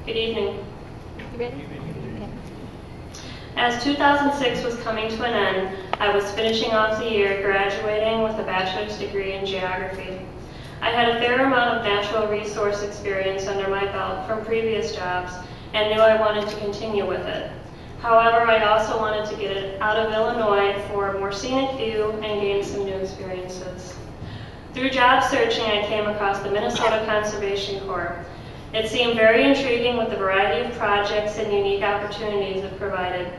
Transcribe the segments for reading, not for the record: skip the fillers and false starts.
Good evening. You ready? Okay. As 2006 was coming to an end, I was finishing off the year graduating with a bachelor's degree in geography. I had a fair amount of natural resource experience under my belt from previous jobs and knew I wanted to continue with it. However, I also wanted to get out of Illinois for a more scenic view and gain some new experiences. Through job searching, I came across the Minnesota Conservation Corps. It seemed very intriguing with the variety of projects and unique opportunities it provided.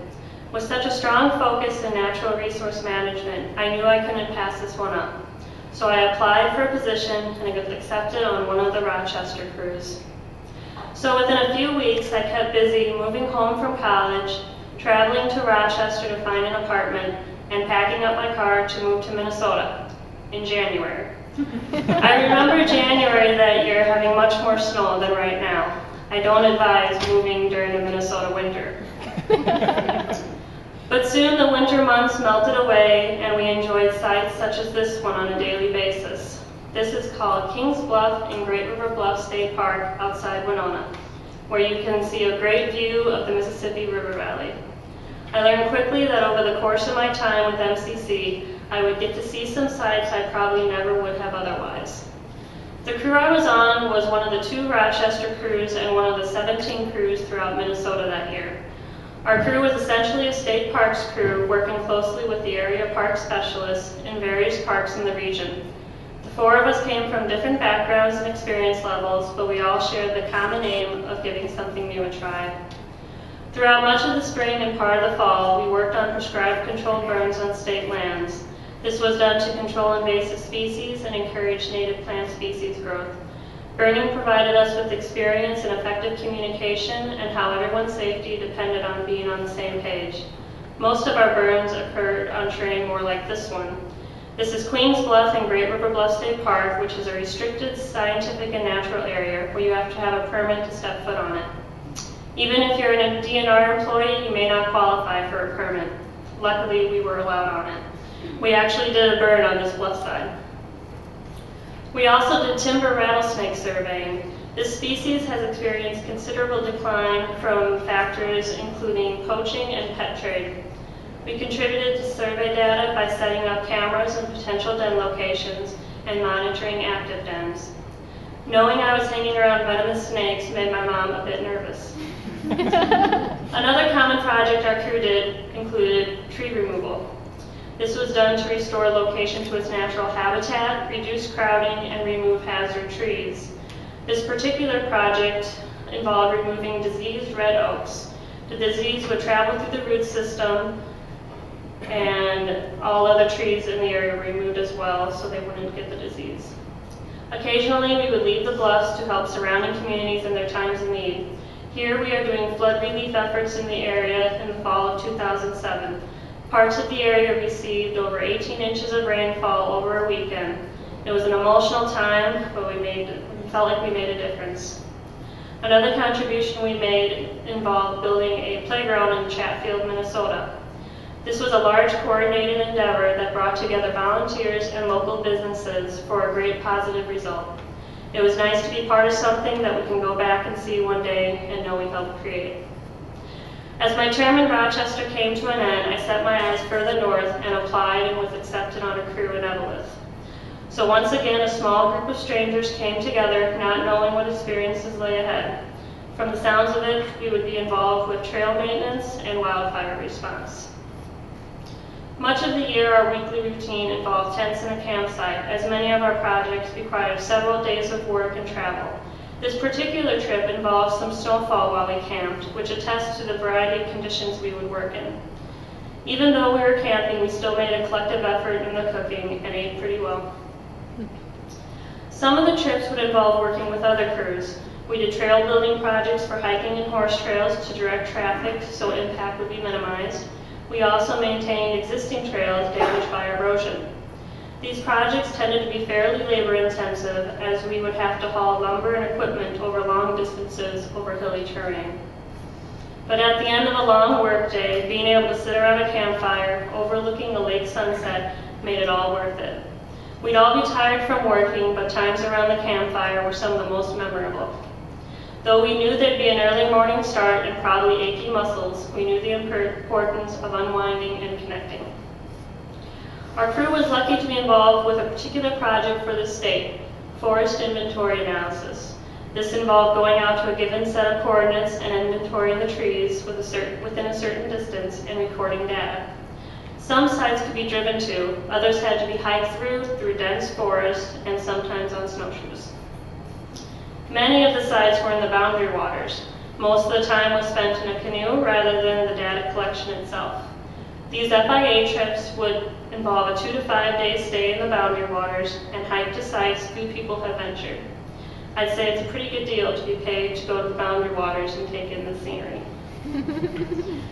With such a strong focus in natural resource management, I knew I couldn't pass this one up. So I applied for a position and I got accepted on one of the Rochester crews. So within a few weeks, I kept busy moving home from college, traveling to Rochester to find an apartment, and packing up my car to move to Minnesota in January. I remember January that year having much more snow than right now. I don't advise moving during the Minnesota winter. But soon the winter months melted away and we enjoyed sights such as this one on a daily basis. This is called Kings Bluff in Great River Bluff State Park outside Winona, where you can see a great view of the Mississippi River Valley. I learned quickly that over the course of my time with MCC, I would get to see some sights I probably never would have otherwise. The crew I was on was one of the 2 Rochester crews and one of the 17 crews throughout Minnesota that year. Our crew was essentially a state parks crew working closely with the area park specialists in various parks in the region. The 4 of us came from different backgrounds and experience levels, but we all shared the common aim of giving something new a try. Throughout much of the spring and part of the fall, we worked on prescribed controlled burns on state lands. This was done to control invasive species and encourage native plant species growth. Burning provided us with experience in effective communication and how everyone's safety depended on being on the same page. Most of our burns occurred on terrain more like this one. This is Queens Bluff in Great River Bluff State Park, which is a restricted scientific and natural area where you have to have a permit to step foot on it. Even if you're a DNR employee, you may not qualify for a permit. Luckily, we were allowed on it. We actually did a burn on this bluff side. We also did timber rattlesnake surveying. This species has experienced considerable decline from factors including poaching and pet trade. We contributed to survey data by setting up cameras in potential den locations and monitoring active dens. Knowing I was hanging around venomous snakes made my mom a bit nervous. Another common project our crew did included tree removal. This was done to restore a location to its natural habitat, reduce crowding, and remove hazard trees. This particular project involved removing diseased red oaks. The disease would travel through the root system, and all other trees in the area were removed as well so they wouldn't get the disease. Occasionally, we would leave the bluffs to help surrounding communities in their times of need. Here we are doing flood relief efforts in the area in the fall of 2007. Parts of the area received over 18 inches of rainfall over a weekend. It was an emotional time, but we felt like we made a difference. Another contribution we made involved building a playground in Chatfield, Minnesota. This was a large coordinated endeavor that brought together volunteers and local businesses for a great positive result. It was nice to be part of something that we can go back and see one day and know we helped create. As my term in Rochester came to an end, I set my eyes further north and applied and was accepted on a crew in Evelyn. So once again, a small group of strangers came together, not knowing what experiences lay ahead. From the sounds of it, we would be involved with trail maintenance and wildfire response. Much of the year, our weekly routine involved tents and a campsite, as many of our projects required several days of work and travel. This particular trip involved some snowfall while we camped, which attests to the variety of conditions we would work in. Even though we were camping, we still made a collective effort in the cooking and ate pretty well. Some of the trips would involve working with other crews. We did trail building projects for hiking and horse trails to direct traffic so impact would be minimized. We also maintained existing trails damaged by erosion. These projects tended to be fairly labor-intensive, as we would have to haul lumber and equipment over long distances over hilly terrain. But at the end of a long workday, being able to sit around a campfire overlooking the lake sunset made it all worth it. We'd all be tired from working, but times around the campfire were some of the most memorable. Though we knew there'd be an early morning start and probably achy muscles, we knew the importance of unwinding and connecting. Our crew was lucky to be involved with a particular project for the state, forest inventory analysis. This involved going out to a given set of coordinates and inventorying the trees within a certain distance and recording data. Some sites could be driven to, others had to be hiked through dense forest, and sometimes on snowshoes. Many of the sites were in the boundary waters. Most of the time was spent in a canoe rather than the data collection itself. These FIA trips would involve a 2 to 5 day stay in the boundary waters and hike to sites few people have ventured. I'd say it's a pretty good deal to be paid to go to the boundary waters and take in the scenery.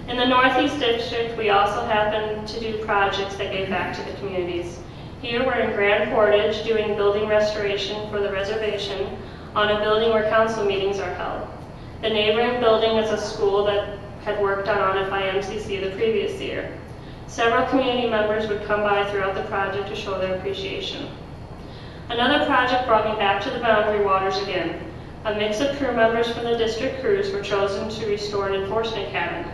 In the Northeast District, we also happened to do projects that gave back to the communities. Here we're in Grand Portage doing building restoration for the reservation on a building where council meetings are held. The neighboring building is a school that had worked on FIMCC the previous year. Several community members would come by throughout the project to show their appreciation. Another project brought me back to the boundary waters again. A mix of crew members from the district crews were chosen to restore an enforcement cabin.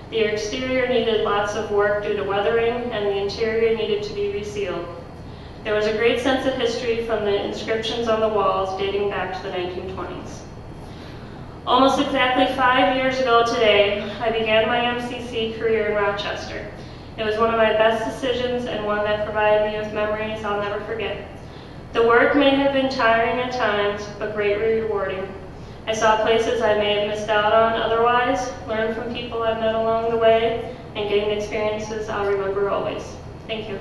The exterior needed lots of work due to weathering, and the interior needed to be resealed. There was a great sense of history from the inscriptions on the walls dating back to the 1920s. Almost exactly 5 years ago today, I began my MCC career in Rochester. It was one of my best decisions and one that provided me with memories I'll never forget. The work may have been tiring at times, but greatly rewarding. I saw places I may have missed out on otherwise, learned from people I've met along the way, and gained experiences I'll remember always. Thank you.